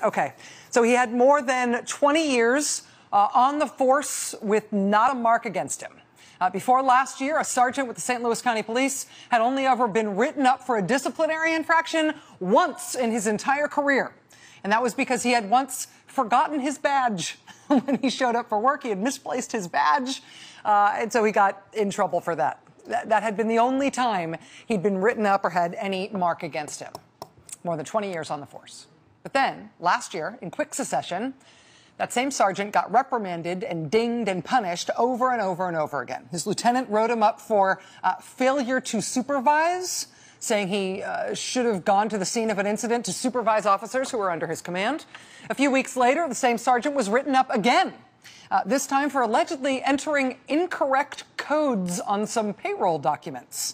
Okay, so he had more than 20 years on the force with not a mark against him. Before last year, a sergeant with the St. Louis County Police had only ever been written up for a disciplinary infraction once in his entire career. And that was because he had once forgotten his badge. When he showed up for work, he had misplaced his badge, and so he got in trouble for that. That had been the only time he'd been written up or had any mark against him. More than 20 years on the force. But then, last year, in quick succession, that same sergeant got reprimanded and dinged and punished over and over and over again. His lieutenant wrote him up for failure to supervise, saying he should have gone to the scene of an incident to supervise officers who were under his command. A few weeks later, the same sergeant was written up again, this time for allegedly entering incorrect codes on some payroll documents.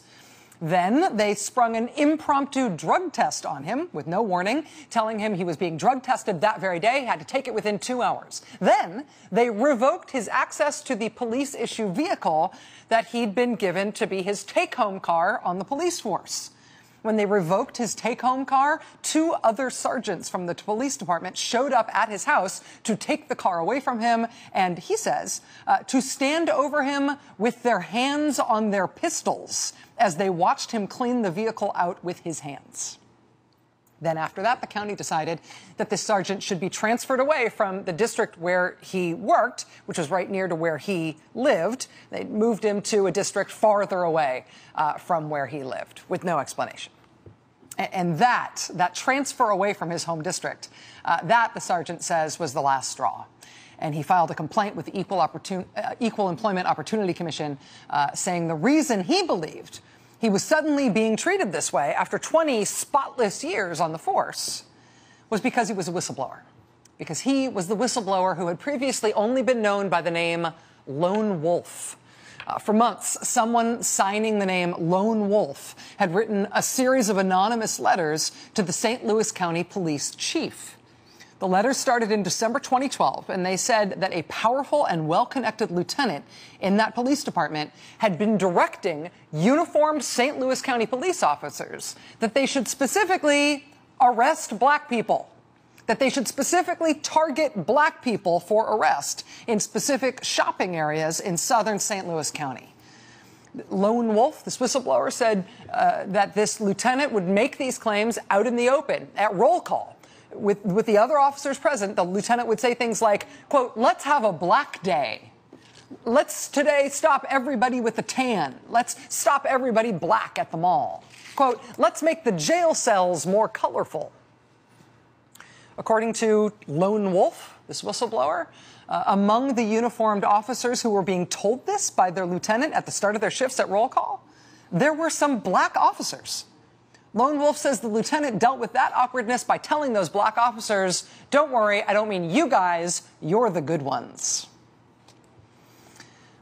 Then they sprung an impromptu drug test on him with no warning, telling him he was being drug tested that very day, had to take it within 2 hours. Then they revoked his access to the police issue vehicle that he'd been given to be his take-home car on the police force. When they revoked his take-home car, 2 other sergeants from the police department showed up at his house to take the car away from him, and he says, to stand over him with their hands on their pistols as they watched him clean the vehicle out with his hands. Then after that, the county decided that this sergeant should be transferred away from the district where he worked, which was right near to where he lived. They moved him to a district farther away from where he lived, with no explanation. And that transfer away from his home district, that, the sergeant says, was the last straw. And he filed a complaint with the Equal Employment Opportunity Commission, saying the reason he believed he was suddenly being treated this way after 20 spotless years on the force was because he was a whistleblower. Because he was the whistleblower who had previously only been known by the name Lone Wolf. For months, someone signing the name Lone Wolf had written a series of anonymous letters to the St. Louis County Police chief. The letters started in December 2012, and they said that a powerful and well-connected lieutenant in that police department had been directing uniformed St. Louis County police officers that they should specifically arrest black people, that they should specifically target black people for arrest in specific shopping areas in southern St. Louis County. Lone Wolf, this whistleblower, said that this lieutenant would make these claims out in the open at roll call. With the other officers present, the lieutenant would say things like, quote, let's have a black day. Let's today stop everybody with a tan. Let's stop everybody black at the mall. Quote, let's make the jail cells more colorful. According to Lone Wolf, this whistleblower, among the uniformed officers who were being told this by their lieutenant at the start of their shifts at roll call, there were some black officers. Lone Wolf says the lieutenant dealt with that awkwardness by telling those black officers, don't worry, I don't mean you guys, you're the good ones.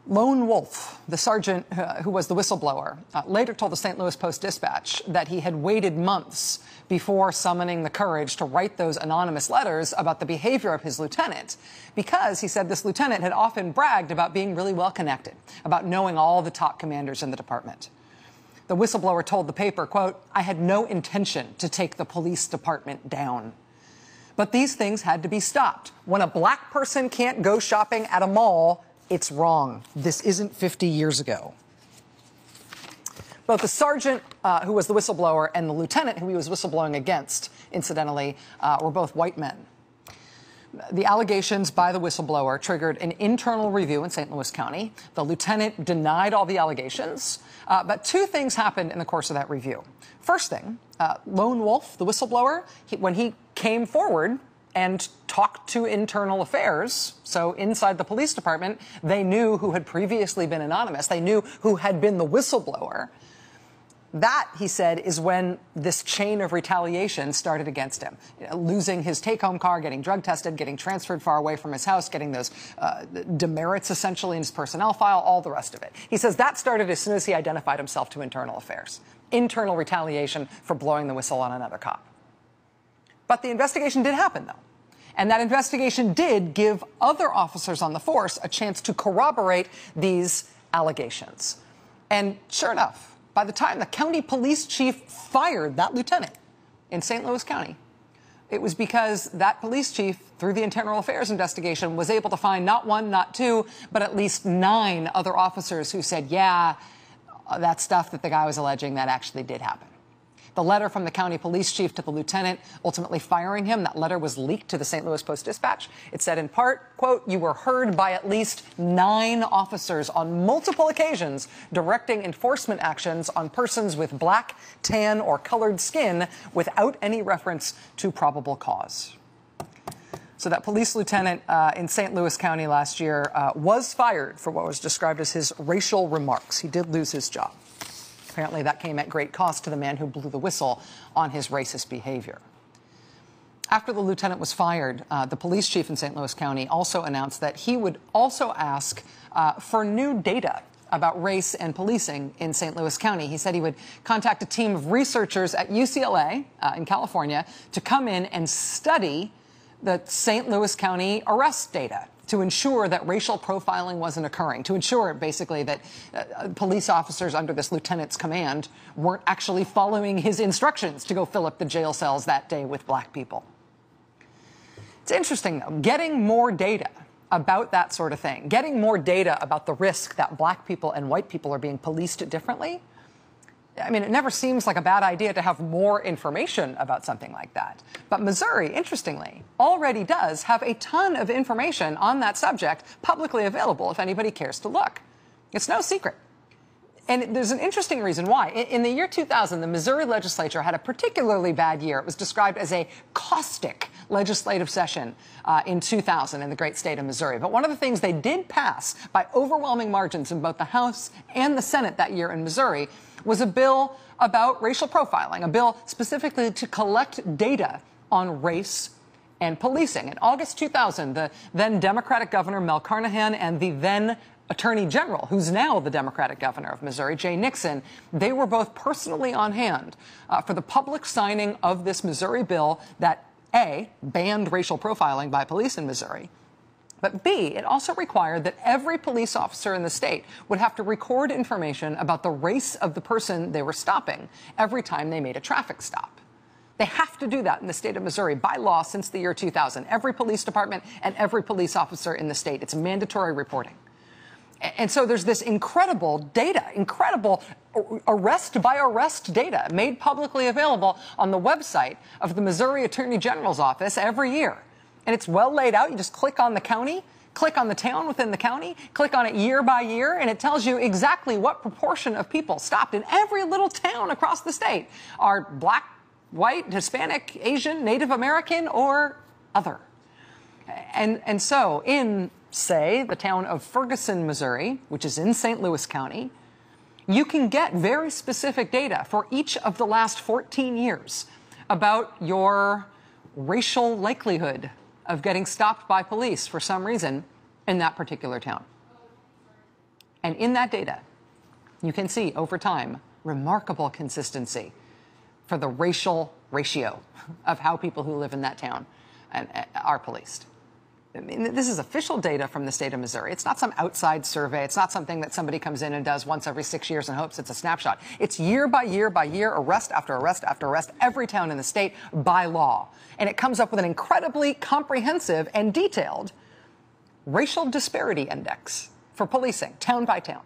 Lone Wolf, the sergeant who was the whistleblower, later told the St. Louis Post-Dispatch that he had waited months before summoning the courage to write those anonymous letters about the behavior of his lieutenant, because he said this lieutenant had often bragged about being really well connected, about knowing all the top commanders in the department. The whistleblower told the paper, quote, I had no intention to take the police department down. But these things had to be stopped. When a black person can't go shopping at a mall, it's wrong. This isn't 50 years ago. Both the sergeant who was the whistleblower and the lieutenant who he was whistleblowing against, incidentally, were both white men. The allegations by the whistleblower triggered an internal review in St. Louis County. The lieutenant denied all the allegations, but 2 things happened in the course of that review. First thing, Lone Wolf, the whistleblower, when he came forward and talked to internal affairs, so inside the police department, they knew who had previously been anonymous. They knew who had been the whistleblower. That, he said, is when this chain of retaliation started against him. Losing his take-home car, getting drug tested, getting transferred far away from his house, getting those demerits essentially in his personnel file, all the rest of it. He says that started as soon as he identified himself to internal affairs. Internal retaliation for blowing the whistle on another cop. But the investigation did happen, though. And that investigation did give other officers on the force a chance to corroborate these allegations. And sure enough, by the time the county police chief fired that lieutenant in St. Louis County, it was because that police chief, through the internal affairs investigation, was able to find not one, not two, but at least 9 other officers who said, yeah, that stuff that the guy was alleging, that actually did happen. The letter from the county police chief to the lieutenant ultimately firing him, that letter was leaked to the St. Louis Post-Dispatch. It said in part, quote, "You were heard by at least 9 officers on multiple occasions directing enforcement actions on persons with black, tan, or colored skin without any reference to probable cause." So that police lieutenant in St. Louis County last year was fired for what was described as his racial remarks. He did lose his job. Apparently, that came at great cost to the man who blew the whistle on his racist behavior. After the lieutenant was fired, the police chief in St. Louis County also announced that he would also ask for new data about race and policing in St. Louis County. He said he would contact a team of researchers at UCLA in California to come in and study the St. Louis County arrest data to ensure that racial profiling wasn't occurring, to ensure basically that police officers under this lieutenant's command weren't actually following his instructions to go fill up the jail cells that day with black people. It's interesting, though, getting more data about that sort of thing, getting more data about the risk that black people and white people are being policed differently. I mean, it never seems like a bad idea to have more information about something like that. But Missouri, interestingly, already does have a ton of information on that subject publicly available if anybody cares to look. It's no secret. And there's an interesting reason why. In the year 2000, the Missouri legislature had a particularly bad year. It was described as a caustic legislative session in 2000 in the great state of Missouri. But one of the things they did pass by overwhelming margins in both the House and the Senate that year in Missouri was a bill about racial profiling, a bill specifically to collect data on race and policing. In August 2000, the then Democratic Governor Mel Carnahan and the then Attorney General, who's now the Democratic Governor of Missouri, Jay Nixon, they were both personally on hand for the public signing of this Missouri bill that, A, banned racial profiling by police in Missouri, but B, it also required that every police officer in the state would have to record information about the race of the person they were stopping every time they made a traffic stop. They have to do that in the state of Missouri by law since the year 2000. Every police department and every police officer in the state. It's mandatory reporting. And so there's this incredible data, incredible arrest by arrest data made publicly available on the website of the Missouri Attorney General's office every year. And it's well laid out. You just click on the county, click on the town within the county, click on it year by year, and it tells you exactly what proportion of people stopped in every little town across the state are black, white, Hispanic, Asian, Native American, or other. And so in, say, the town of Ferguson, Missouri, which is in St. Louis County, you can get very specific data for each of the last 14 years about your racial likelihood of getting stopped by police for some reason in that particular town. And in that data, you can see over time remarkable consistency for the racial ratio of how people who live in that town are policed. I mean, this is official data from the state of Missouri. It's not some outside survey. It's not something that somebody comes in and does once every 6 years and hopes it's a snapshot. It's year by year by year, arrest after arrest after arrest, every town in the state by law. And it comes up with an incredibly comprehensive and detailed racial disparity index for policing, town by town.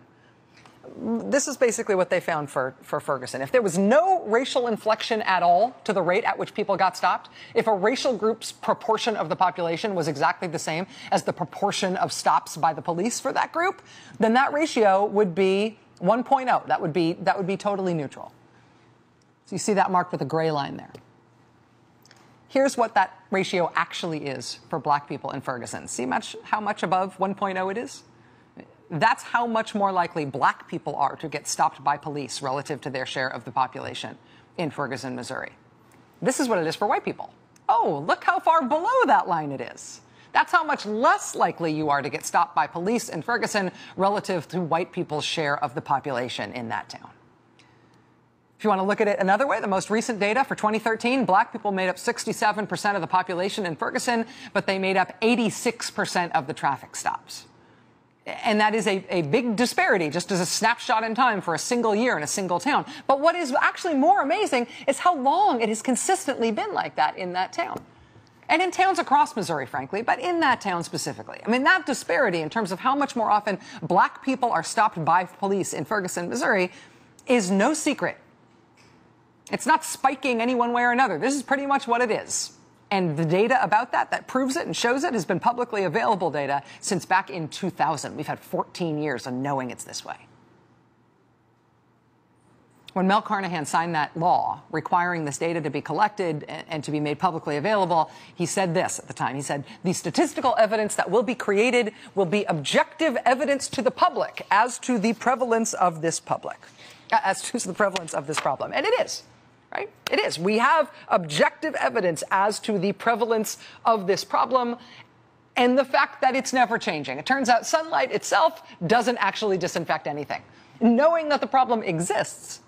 This is basically what they found for Ferguson. If there was no racial inflection at all to the rate at which people got stopped, if a racial group's proportion of the population was exactly the same as the proportion of stops by the police for that group, then that ratio would be 1.0. That would be totally neutral. So you see that marked with a gray line there. Here's what that ratio actually is for black people in Ferguson. See how much above 1.0 it is? That's how much more likely black people are to get stopped by police relative to their share of the population in Ferguson, Missouri. This is what it is for white people. Oh, look how far below that line it is. That's how much less likely you are to get stopped by police in Ferguson relative to white people's share of the population in that town. If you want to look at it another way, the most recent data for 2013, black people made up 67% of the population in Ferguson, but they made up 86% of the traffic stops. And that is a big disparity, just as a snapshot in time for a single year in a single town. But what is actually more amazing is how long it has consistently been like that in that town. And in towns across Missouri, frankly, but in that town specifically. I mean, that disparity in terms of how much more often black people are stopped by police in Ferguson, Missouri, is no secret. It's not spiking any one way or another. This is pretty much what it is. And the data about that proves it and shows it has been publicly available data since back in 2000. We've had 14 years of knowing it's this way. When Mel Carnahan signed that law requiring this data to be collected and to be made publicly available, he said this at the time. He said, the statistical evidence that will be created will be objective evidence to the public as to the prevalence of this problem. And it is, right? It is. We have objective evidence as to the prevalence of this problem and the fact that it's never changing. It turns out sunlight itself doesn't actually disinfect anything. Knowing that the problem exists,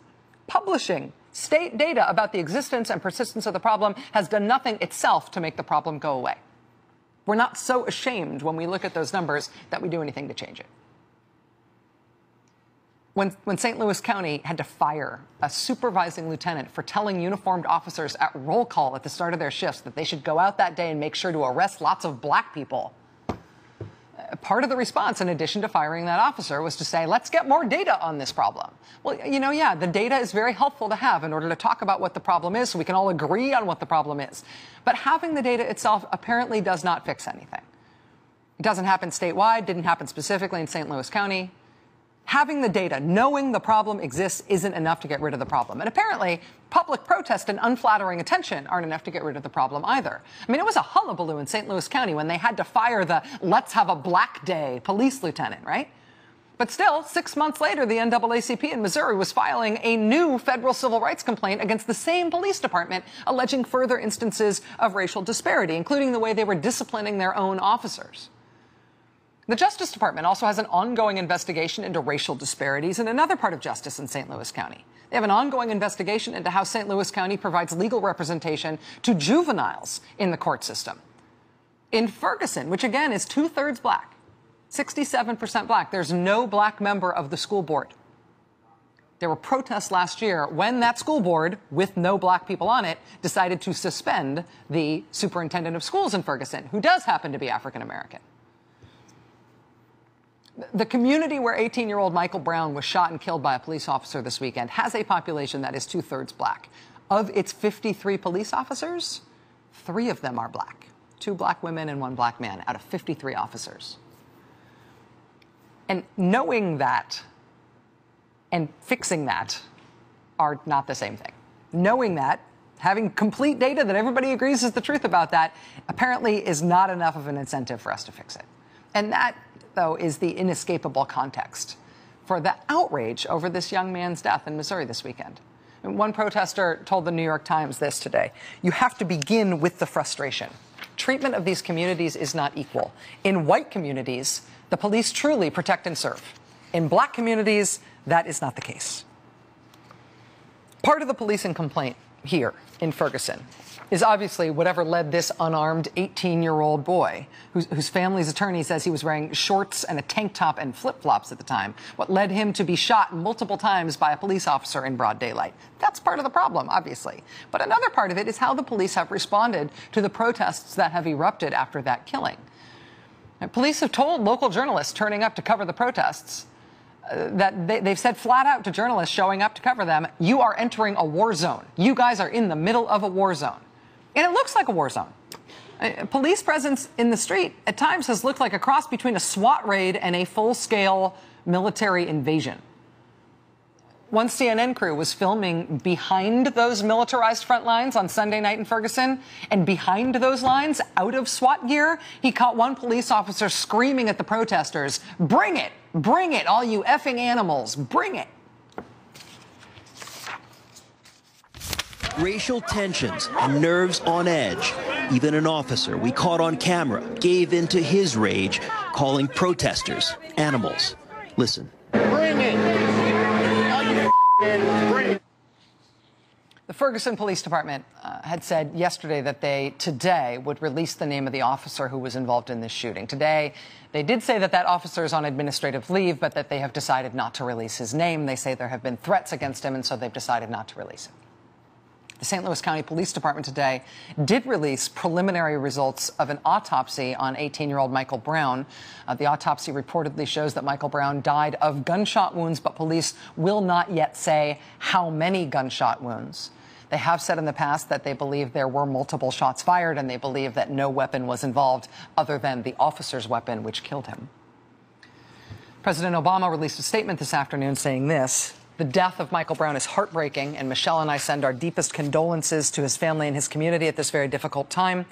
publishing state data about the existence and persistence of the problem has done nothing itself to make the problem go away. We're not so ashamed when we look at those numbers that we do anything to change it. When St. Louis County had to fire a supervising lieutenant for telling uniformed officers at roll call at the start of their shifts that they should go out that day and make sure to arrest lots of black people, part of the response, in addition to firing that officer, was to say, let's get more data on this problem. Well, yeah, the data is very helpful to have in order to talk about what the problem is so we can all agree on what the problem is. But having the data itself apparently does not fix anything. It doesn't happen statewide, didn't happen specifically in St. Louis County. Having the data, knowing the problem exists, isn't enough to get rid of the problem. And apparently, public protest and unflattering attention aren't enough to get rid of the problem either. I mean, it was a hullabaloo in St. Louis County when they had to fire the let's have a black day police lieutenant, right? But still, 6 months later, the NAACP in Missouri was filing a new federal civil rights complaint against the same police department, alleging further instances of racial disparity, including the way they were disciplining their own officers. The Justice Department also has an ongoing investigation into racial disparities in another part of justice in St. Louis County. They have an ongoing investigation into how St. Louis County provides legal representation to juveniles in the court system. In Ferguson, which again is 2/3 black, 67% black, there's no black member of the school board. There were protests last year when that school board, with no black people on it, decided to suspend the superintendent of schools in Ferguson, who does happen to be African American. The community where 18-year-old Michael Brown was shot and killed by a police officer this weekend has a population that is 2/3 black. Of its 53 police officers, 3 of them are black. 2 black women and 1 black man out of 53 officers. And knowing that and fixing that are not the same thing. Knowing that, having complete data that everybody agrees is the truth about that, apparently is not enough of an incentive for us to fix it. And that, though, is the inescapable context for the outrage over this young man's death in Missouri this weekend. And one protester told the New York Times this today: you have to begin with the frustration. Treatment of these communities is not equal. In white communities, the police truly protect and serve. In black communities, that is not the case. Part of the policing complaint here in Ferguson is obviously whatever led this unarmed 18-year-old boy, whose family's attorney says he was wearing shorts and a tank top and flip-flops at the time, what led him to be shot multiple times by a police officer in broad daylight. That's part of the problem, obviously. But another part of it is how the police have responded to the protests that have erupted after that killing. Now, police have told local journalists turning up to cover the protests that they've said flat out to journalists showing up to cover them, you are entering a war zone. You guys are in the middle of a war zone. And it looks like a war zone. Police presence in the street at times has looked like a cross between a SWAT raid and a full-scale military invasion. One CNN crew was filming behind those militarized front lines on Sunday night in Ferguson, and behind those lines, out of SWAT gear, he caught one police officer screaming at the protesters, "Bring it, all you effing animals, bring it." Racial tensions and nerves on edge. Even an officer we caught on camera gave in to his rage, calling protesters animals. Listen. Bring it. Bring it. The Ferguson Police Department had said yesterday that they today would release the name of the officer who was involved in this shooting. Today, they did say that officer is on administrative leave, but that they have decided not to release his name. They say there have been threats against him, and so they've decided not to release it. The St. Louis County Police Department today did release preliminary results of an autopsy on 18-year-old Michael Brown. The autopsy reportedly shows that Michael Brown died of gunshot wounds, but police will not yet say how many gunshot wounds. They have said in the past that they believe there were multiple shots fired, and they believe that no weapon was involved other than the officer's weapon, which killed him. President Obama released a statement this afternoon saying this: "The death of Michael Brown is heartbreaking, and Michelle and I send our deepest condolences to his family and his community at this very difficult time.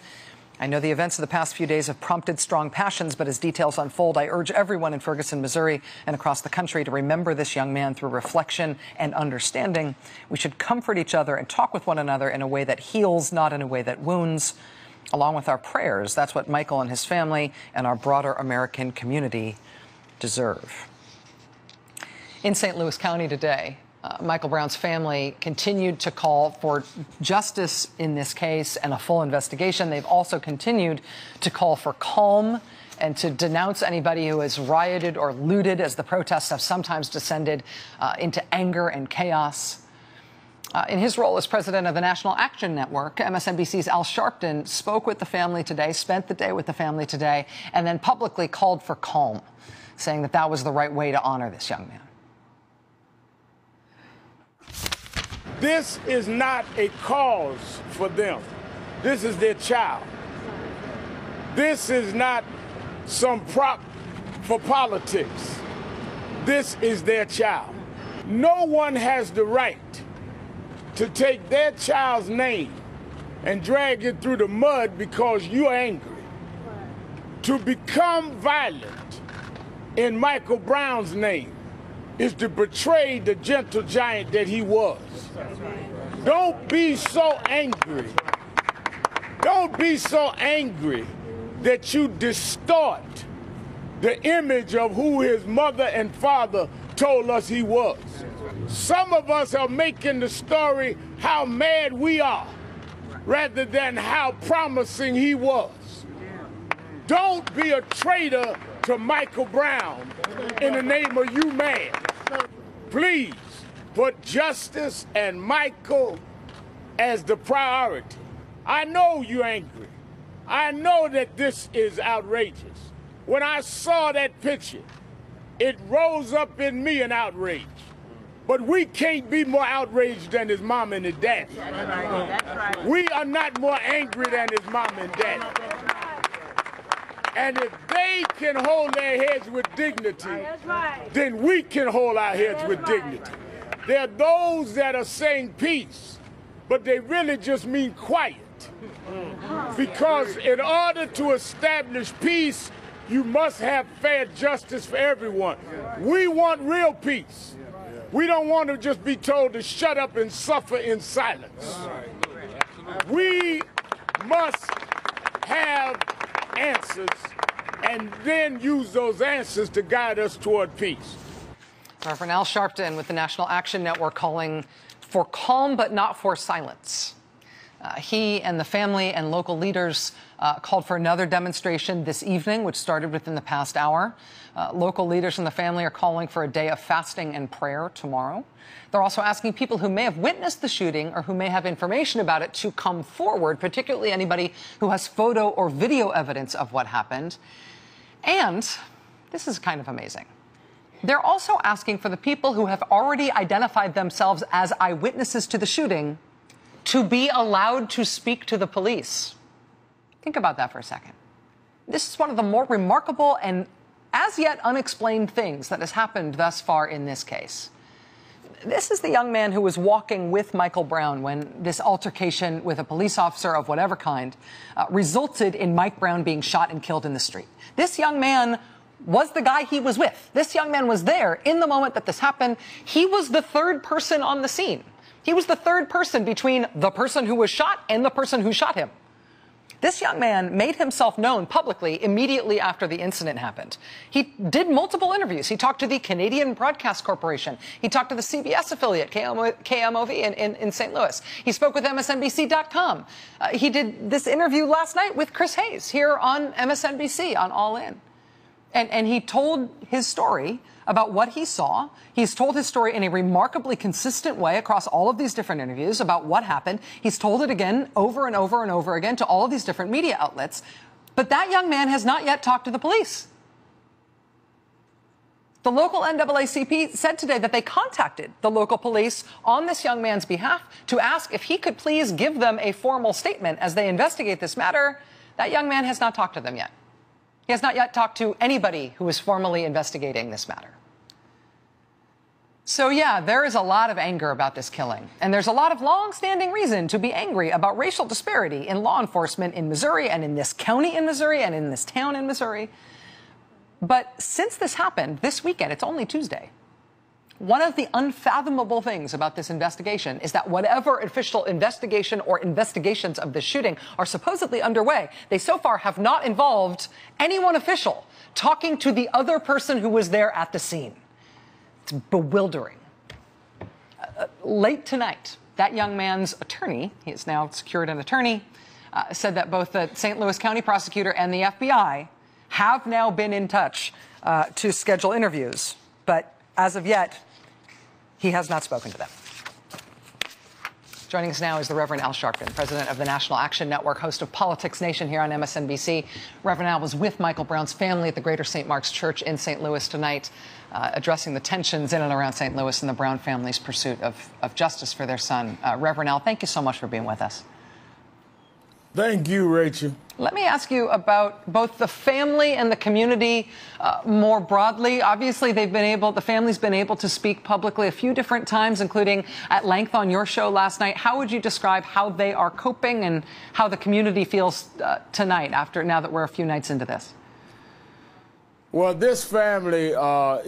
I know the events of the past few days have prompted strong passions, but as details unfold, I urge everyone in Ferguson, Missouri, and across the country to remember this young man through reflection and understanding. We should comfort each other and talk with one another in a way that heals, not in a way that wounds, along with our prayers. That's what Michael and his family and our broader American community deserve." In St. Louis County today, Michael Brown's family continued to call for justice in this case and a full investigation. They've also continued to call for calm and to denounce anybody who has rioted or looted, as the protests have sometimes descended into anger and chaos. In his role as president of the National Action Network, MSNBC's Al Sharpton spoke with the family today, spent the day with the family today, and then publicly called for calm, saying that that was the right way to honor this young man. This is not a cause for them. This is their child. This is not some prop for politics. This is their child. No one has the right to take their child's name and drag it through the mud because you're angry. To become violent in Michael Brown's name is to betray the gentle giant that he was. Don't be so angry. Don't be so angry that you distort the image of who his mother and father told us he was. Some of us are making the story how mad we are rather than how promising he was. Don't be a traitor to Michael Brown in the name of you man. Please put justice and Michael as the priority. I know you're angry. I know that this is outrageous. When I saw that picture, it rose up in me an outrage. But we can't be more outraged than his mom and his dad. That's right. We are not more angry than his mom and dad. And if they can hold their heads with dignity, then we can hold our heads with dignity. There are those that are saying peace, but they really just mean quiet. Because in order to establish peace, you must have fair justice for everyone. We want real peace. We don't want to just be told to shut up and suffer in silence. We must have answers and then use those answers to guide us toward peace. Reverend Al Sharpton with the National Action Network calling for calm but not for silence. He and the family and local leaders called for another demonstration this evening, which started within the past hour. Local leaders and the family are calling for a day of fasting and prayer tomorrow. They're also asking people who may have witnessed the shooting or who may have information about it to come forward, particularly anybody who has photo or video evidence of what happened. And this is kind of amazing. They're also asking for the people who have already identified themselves as eyewitnesses to the shooting to be allowed to speak to the police. Think about that for a second. This is one of the more remarkable and as yet unexplained things that has happened thus far in this case. This is the young man who was walking with Michael Brown when this altercation with a police officer of whatever kind resulted in Mike Brown being shot and killed in the street. This young man was the guy he was with. This young man was there in the moment that this happened. He was the third person on the scene. He was the third person between the person who was shot and the person who shot him. This young man made himself known publicly immediately after the incident happened. He did multiple interviews. He talked to the Canadian Broadcast Corporation. He talked to the CBS affiliate, KMOV in St. Louis. He spoke with MSNBC.com. He did this interview last night with Chris Hayes here on MSNBC on All In. And he told his story about what he saw. He's told his story in a remarkably consistent way across all of these different interviews about what happened. He's told it again over and over and over again to all of these different media outlets. But that young man has not yet talked to the police. The local NAACP said today that they contacted the local police on this young man's behalf to ask if he could please give them a formal statement as they investigate this matter. That young man has not talked to them yet. He has not yet talked to anybody who is formally investigating this matter. So, yeah, there is a lot of anger about this killing. And there's a lot of long-standing reason to be angry about racial disparity in law enforcement in Missouri and in this county in Missouri and in this town in Missouri. But since this happened this weekend, it's only Tuesday, one of the unfathomable things about this investigation is that whatever official investigation or investigations of this shooting are supposedly underway, they so far have not involved anyone official talking to the other person who was there at the scene. It's bewildering. Late tonight, that young man's attorney, he has now secured an attorney, said that both the St. Louis County prosecutor and the FBI have now been in touch to schedule interviews. But as of yet, he has not spoken to them. Joining us now is the Reverend Al Sharpton, president of the National Action Network, host of Politics Nation here on MSNBC. Reverend Al was with Michael Brown's family at the Greater St. Mark's Church in St. Louis tonight, addressing the tensions in and around St. Louis and the Brown family's pursuit of justice for their son. Reverend Al, thank you so much for being with us. Thank you, Rachel. Let me ask you about both the family and the community more broadly. Obviously, the family's been able to speak publicly a few different times, including at length on your show last night. How would you describe how they are coping and how the community feels tonight, now that we're a few nights into this? Well, this family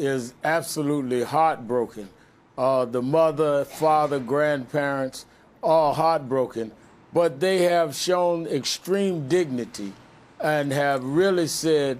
is absolutely heartbroken. The mother, father, grandparents, all heartbroken. But they have shown extreme dignity and have really said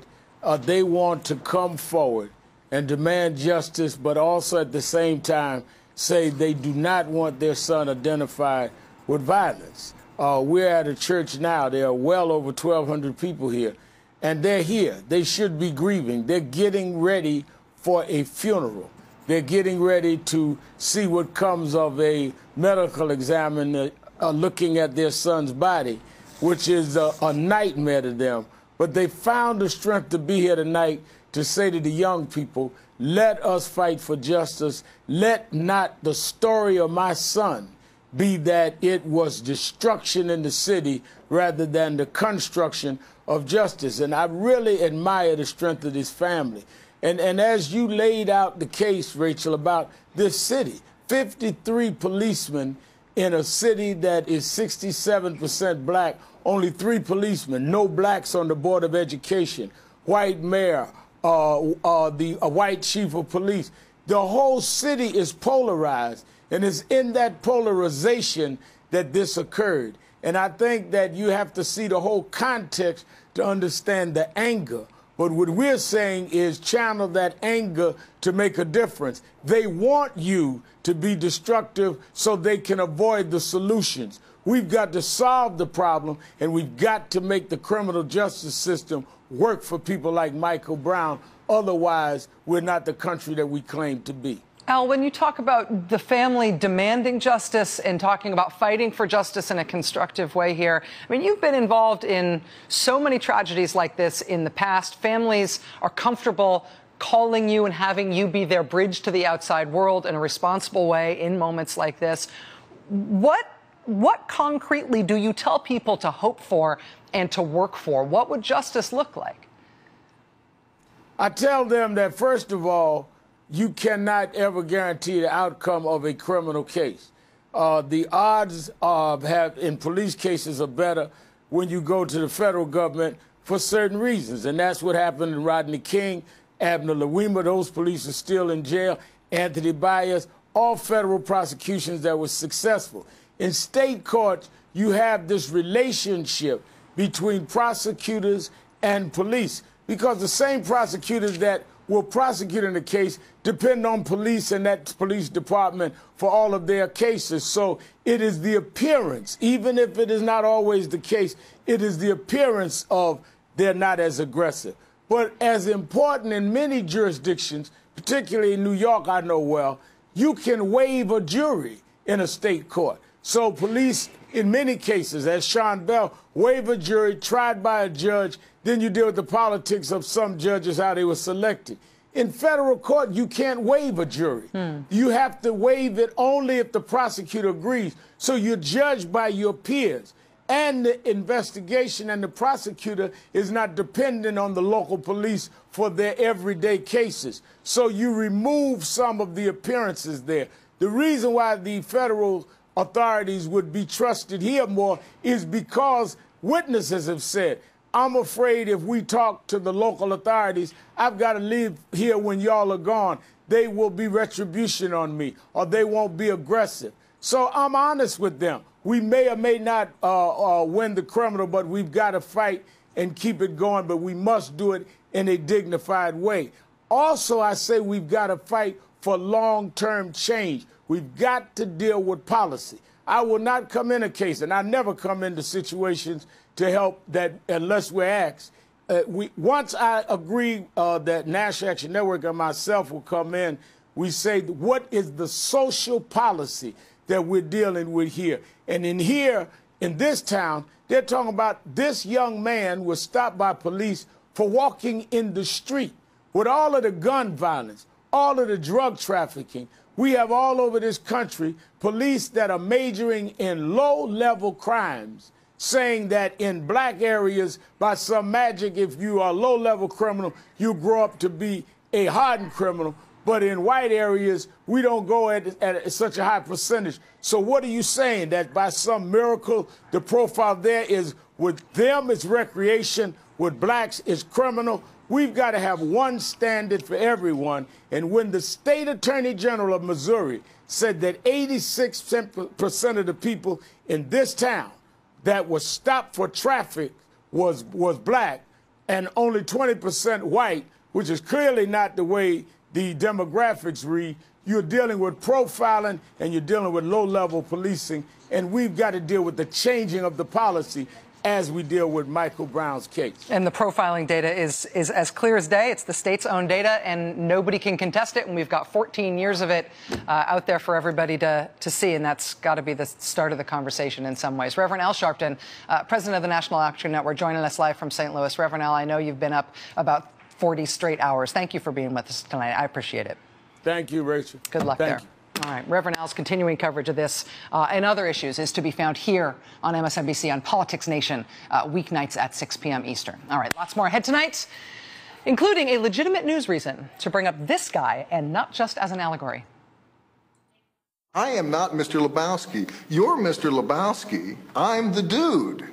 they want to come forward and demand justice, but also at the same time say they do not want their son identified with violence. We're at a church now. There are well over 1,200 people here, and they're here. They should be grieving. They're getting ready for a funeral. They're getting ready to see what comes of a medical examiner looking at their son's body, which is a nightmare to them. But they found the strength to be here tonight to say to the young people, let us fight for justice. Let not the story of my son be that it was destruction in the city rather than the construction of justice. And I really admire the strength of this family. And as you laid out the case, Rachel, about this city, 53 policemen in a city that is 67% black, only 3 policemen, no blacks on the Board of Education, white mayor, the white chief of police. The whole city is polarized, and it's in that polarization that this occurred. And I think that you have to see the whole context to understand the anger. But what we're saying is channel that anger to make a difference. They want you to be destructive so they can avoid the solutions. We've got to solve the problem, and we've got to make the criminal justice system work for people like Michael Brown. Otherwise, we're not the country that we claim to be. Al, when you talk about the family demanding justice and talking about fighting for justice in a constructive way here, I mean, you've been involved in so many tragedies like this in the past. Families are comfortable calling you and having you be their bridge to the outside world in a responsible way in moments like this. What concretely do you tell people to hope for and to work for? What would justice look like? I tell them that, first of all, you cannot ever guarantee the outcome of a criminal case. The odds in police cases are better when you go to the federal government for certain reasons. And that's what happened to Rodney King, Abner Louima. Those police are still in jail. Anthony Baez, all federal prosecutions that were successful. In state courts, you have this relationship between prosecutors and police, because the same prosecutors that were prosecuting the case depend on police and that police department for all of their cases. So it is the appearance, even if it is not always the case, it is the appearance of they're not as aggressive. But as important in many jurisdictions, particularly in New York, I know well, you can waive a jury in a state court. So police, in many cases, as Sean Bell, waive a jury, tried by a judge, then you deal with the politics of some judges, how they were selected. In federal court, you can't waive a jury. You have to waive it only if the prosecutor agrees. So you're judged by your peers. And the investigation and the prosecutor is not dependent on the local police for their everyday cases. So you remove some of the appearances there. The reason why the federal authorities would be trusted here more is because witnesses have said, I'm afraid if we talk to the local authorities, I've got to leave here when y'all are gone. They will be retribution on me, or they won't be aggressive. So I'm honest with them. We may or may not win the criminal, but we've got to fight and keep it going, but we must do it in a dignified way. Also, I say we've got to fight for long-term change. We've got to deal with policy. I will not come in a case, and I never come into situations to help that unless we're asked. Once I agree that National Action Network and myself will come in, we say, what is the social policy that we're dealing with here? And in here, in this town, they're talking about this young man was stopped by police for walking in the street with all of the gun violence, all of the drug trafficking. We have all over this country police that are majoring in low-level crimes, saying that in black areas, by some magic, if you are a low-level criminal, you grow up to be a hardened criminal. But in white areas, we don't go at such a high percentage. So what are you saying? That by some miracle, the profile there is with them, it's recreation, with blacks, it's criminal? We've got to have one standard for everyone. And when the state attorney general of Missouri said that 86% of the people in this town that was stopped for traffic was black and only 20% white, which is clearly not the way the demographics read, you're dealing with profiling and you're dealing with low-level policing, and we've got to deal with the changing of the policy as we deal with Michael Brown's case. And the profiling data is as clear as day. It's the state's own data, and nobody can contest it, and we've got 14 years of it out there for everybody to see, and that's got to be the start of the conversation in some ways. Reverend Al Sharpton, president of the National Action Network, joining us live from St. Louis. Reverend Al, I know you've been up about 40 straight hours. Thank you for being with us tonight. I appreciate it. Thank you, Rachel. Good luck there. All right. Reverend Al's continuing coverage of this and other issues is to be found here on MSNBC on Politics Nation, weeknights at 6 p.m. Eastern. All right. Lots more ahead tonight, including a legitimate news reason to bring up this guy and not just as an allegory. I am not Mr. Lebowski. You're Mr. Lebowski. I'm the dude.